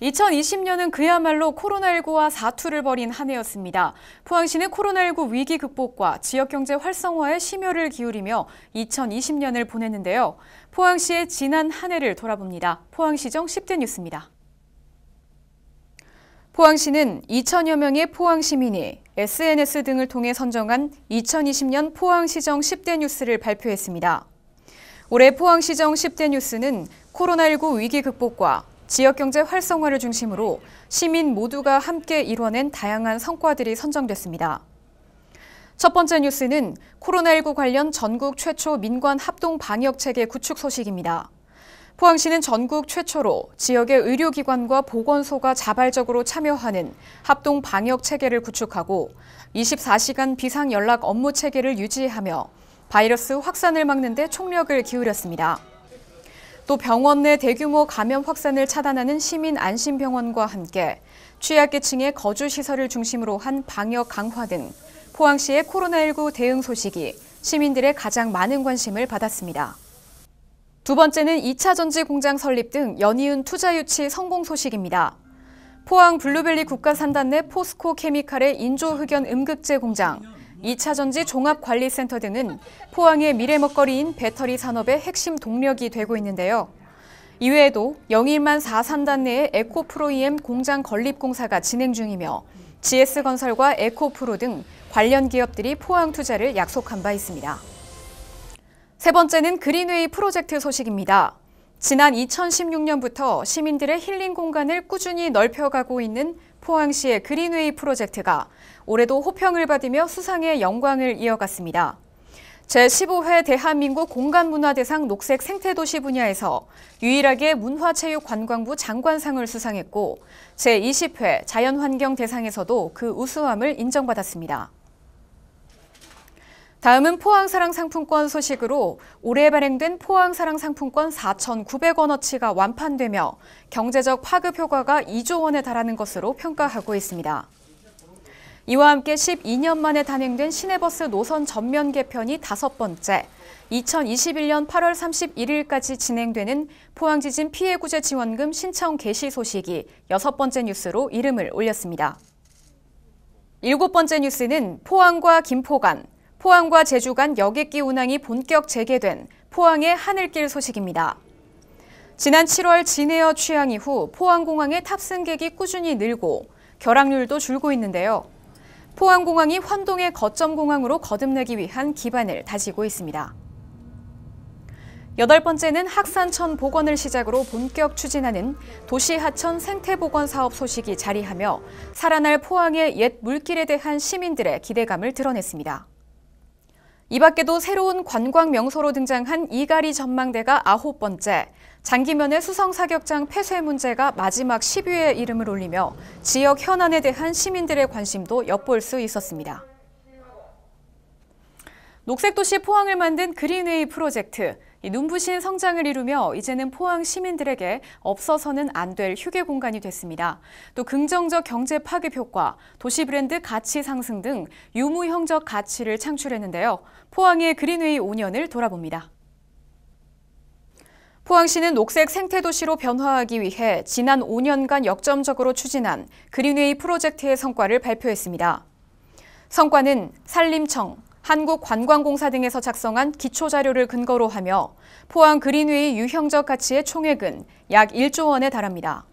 2020년은 그야말로 코로나19와 사투를 벌인 한 해였습니다. 포항시는 코로나19 위기 극복과 지역경제 활성화에 심혈을 기울이며 2020년을 보냈는데요. 포항시의 지난 한 해를 돌아봅니다. 포항시정 10대 뉴스입니다. 포항시는 2천여 명의 포항시민이 SNS 등을 통해 선정한 2020년 포항시정 10대 뉴스를 발표했습니다. 올해 포항시정 10대 뉴스는 코로나19 위기 극복과 지역경제 활성화를 중심으로 시민 모두가 함께 이뤄낸 다양한 성과들이 선정됐습니다. 첫 번째 뉴스는 코로나19 관련 전국 최초 민관 합동 방역체계 구축 소식입니다. 포항시는 전국 최초로 지역의 의료기관과 보건소가 자발적으로 참여하는 합동 방역체계를 구축하고 24시간 비상연락 업무 체계를 유지하며 바이러스 확산을 막는 데 총력을 기울였습니다. 또 병원 내 대규모 감염 확산을 차단하는 시민 안심병원과 함께 취약계층의 거주시설을 중심으로 한 방역 강화 등 포항시의 코로나19 대응 소식이 시민들의 가장 많은 관심을 받았습니다. 두 번째는 2차 전지 공장 설립 등 연이은 투자 유치 성공 소식입니다. 포항 블루벨리 국가산단 내 포스코 케미칼의 인조흑연 음극재 공장, 2차 전지 종합관리센터 등은 포항의 미래 먹거리인 배터리 산업의 핵심 동력이 되고 있는데요. 이외에도 영일만 4산단 내에 에코프로이엠 공장 건립 공사가 진행 중이며 GS건설과 에코프로 등 관련 기업들이 포항 투자를 약속한 바 있습니다. 세 번째는 그린웨이 프로젝트 소식입니다. 지난 2016년부터 시민들의 힐링 공간을 꾸준히 넓혀가고 있는 포항시의 그린웨이 프로젝트가 올해도 호평을 받으며 수상의 영광을 이어갔습니다. 제15회 대한민국 공간문화대상 녹색 생태도시 분야에서 유일하게 문화체육관광부 장관상을 수상했고 제20회 자연환경대상에서도 그 우수함을 인정받았습니다. 다음은 포항사랑상품권 소식으로 올해 발행된 포항사랑상품권 4,900원어치가 완판되며 경제적 파급 효과가 2조 원에 달하는 것으로 평가하고 있습니다. 이와 함께 12년 만에 단행된 시내버스 노선 전면 개편이 5번째, 2021년 8월 31일까지 진행되는 포항지진 피해구제 지원금 신청 개시 소식이 6번째 뉴스로 이름을 올렸습니다. 7번째 뉴스는 포항과 김포 간, 포항과 제주 간 여객기 운항이 본격 재개된 포항의 하늘길 소식입니다. 지난 7월 진에어 취항 이후 포항공항의 탑승객이 꾸준히 늘고 결항률도 줄고 있는데요. 포항공항이 환동의 거점공항으로 거듭나기 위한 기반을 다지고 있습니다. 8번째는 학산천 복원을 시작으로 본격 추진하는 도시하천 생태복원 사업 소식이 자리하며 살아날 포항의 옛 물길에 대한 시민들의 기대감을 드러냈습니다. 이 밖에도 새로운 관광 명소로 등장한 이가리 전망대가 9번째, 장기면의 수성사격장 폐쇄 문제가 마지막 10위에 이름을 올리며 지역 현안에 대한 시민들의 관심도 엿볼 수 있었습니다. 녹색도시 포항을 만든 그린웨이 프로젝트, 눈부신 성장을 이루며 이제는 포항 시민들에게 없어서는 안 될 휴게 공간이 됐습니다. 또 긍정적 경제 파급 효과, 도시 브랜드 가치 상승 등 유무형적 가치를 창출했는데요. 포항의 그린웨이 5년을 돌아봅니다. 포항시는 녹색 생태도시로 변화하기 위해 지난 5년간 역점적으로 추진한 그린웨이 프로젝트의 성과를 발표했습니다. 성과는 산림청, 한국관광공사 등에서 작성한 기초자료를 근거로 하며 포항 그린웨이 유형적 가치의 총액은 약 1조 원에 달합니다.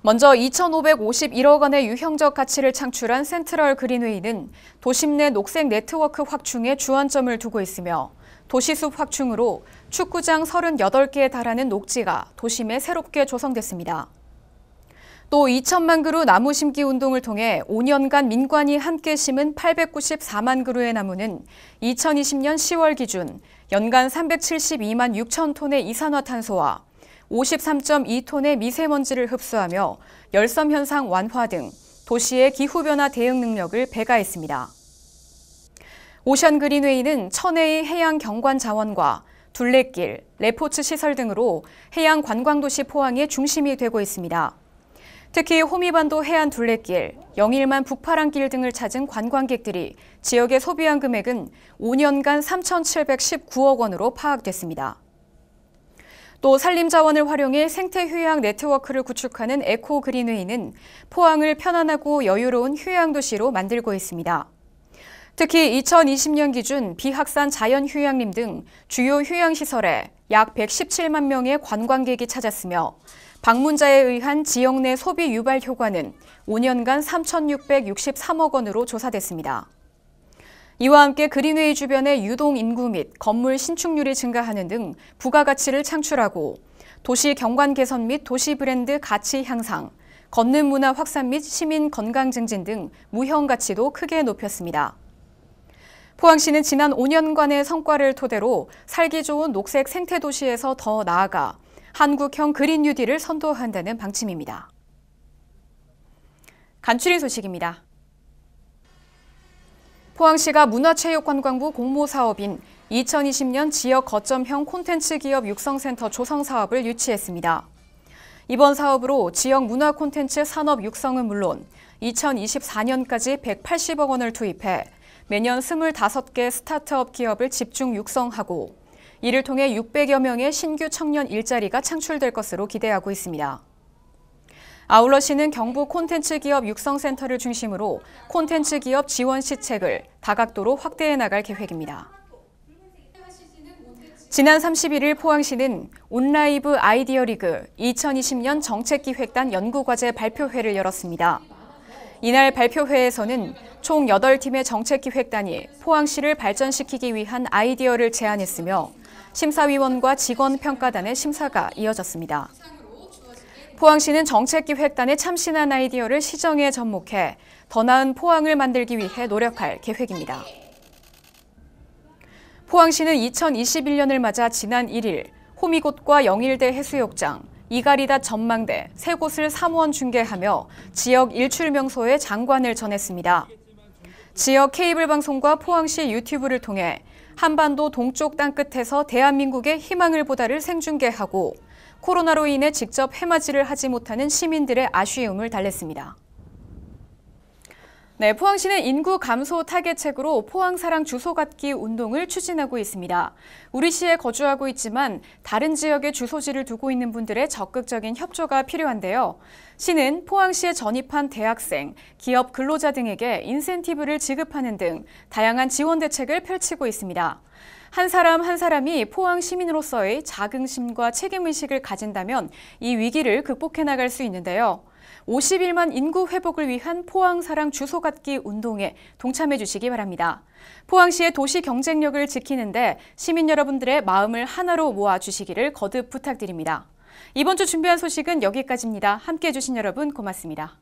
먼저 2,551억 원의 유형적 가치를 창출한 센트럴 그린웨이는 도심 내 녹색 네트워크 확충에 주안점을 두고 있으며 도시숲 확충으로 축구장 38개에 달하는 녹지가 도심에 새롭게 조성됐습니다. 또 2천만 그루 나무 심기 운동을 통해 5년간 민관이 함께 심은 894만 그루의 나무는 2020년 10월 기준 연간 372만 6천 톤의 이산화탄소와 53.2톤의 미세먼지를 흡수하며 열섬 현상 완화 등 도시의 기후변화 대응 능력을 배가했습니다. 오션 그린웨이는 천혜의 해양 경관 자원과 둘레길, 레포츠 시설 등으로 해양 관광도시 포항의 중심이 되고 있습니다. 특히 호미반도 해안 둘레길, 영일만 북파랑길 등을 찾은 관광객들이 지역에 소비한 금액은 5년간 3,719억 원으로 파악됐습니다. 또 산림자원을 활용해 생태휴양 네트워크를 구축하는 에코그린웨이는 포항을 편안하고 여유로운 휴양도시로 만들고 있습니다. 특히 2020년 기준 비학산 자연휴양림 등 주요 휴양시설에 약 117만 명의 관광객이 찾았으며 방문자에 의한 지역 내 소비 유발 효과는 5년간 3,663억 원으로 조사됐습니다. 이와 함께 그린웨이 주변의 유동 인구 및 건물 신축률이 증가하는 등 부가가치를 창출하고 도시 경관 개선 및 도시 브랜드 가치 향상, 걷는 문화 확산 및 시민 건강 증진 등 무형 가치도 크게 높였습니다. 포항시는 지난 5년간의 성과를 토대로 살기 좋은 녹색 생태도시에서 더 나아가 한국형 그린 뉴딜을 선도한다는 방침입니다. 간추린 소식입니다. 포항시가 문화체육관광부 공모사업인 2020년 지역 거점형 콘텐츠 기업 육성센터 조성 사업을 유치했습니다. 이번 사업으로 지역 문화 콘텐츠 산업 육성은 물론 2024년까지 180억 원을 투입해 매년 25개 스타트업 기업을 집중 육성하고 이를 통해 600여 명의 신규 청년 일자리가 창출될 것으로 기대하고 있습니다. 아울러 시는 경북 콘텐츠 기업 육성센터를 중심으로 콘텐츠 기업 지원 시책을 다각도로 확대해 나갈 계획입니다. 지난 31일 포항시는 온라이브 아이디어 리그 2020년 정책기획단 연구과제 발표회를 열었습니다. 이날 발표회에서는 총 8팀의 정책기획단이 포항시를 발전시키기 위한 아이디어를 제안했으며 심사위원과 직원평가단의 심사가 이어졌습니다. 포항시는 정책기획단에 참신한 아이디어를 시정에 접목해 더 나은 포항을 만들기 위해 노력할 계획입니다. 포항시는 2021년을 맞아 지난 1일 호미곶과 영일대 해수욕장, 이가리닷 전망대 세 곳을 사무원 중개하며 지역 일출 명소의 장관을 전했습니다. 지역 케이블 방송과 포항시 유튜브를 통해 한반도 동쪽 땅끝에서 대한민국의 희망을 보다를 생중계하고 코로나로 인해 직접 해맞이를 하지 못하는 시민들의 아쉬움을 달랬습니다. 네, 포항시는 인구 감소 타겟책으로 포항사랑 주소 갖기 운동을 추진하고 있습니다. 우리 시에 거주하고 있지만 다른 지역에 주소지를 두고 있는 분들의 적극적인 협조가 필요한데요. 시는 포항시에 전입한 대학생, 기업 근로자 등에게 인센티브를 지급하는 등 다양한 지원 대책을 펼치고 있습니다. 한 사람 한 사람이 포항 시민으로서의 자긍심과 책임의식을 가진다면 이 위기를 극복해 나갈 수 있는데요. 51만 인구 회복을 위한 포항사랑 주소 갖기 운동에 동참해 주시기 바랍니다. 포항시의 도시 경쟁력을 지키는데 시민 여러분들의 마음을 하나로 모아주시기를 거듭 부탁드립니다. 이번 주 준비한 소식은 여기까지입니다. 함께해 주신 여러분 고맙습니다.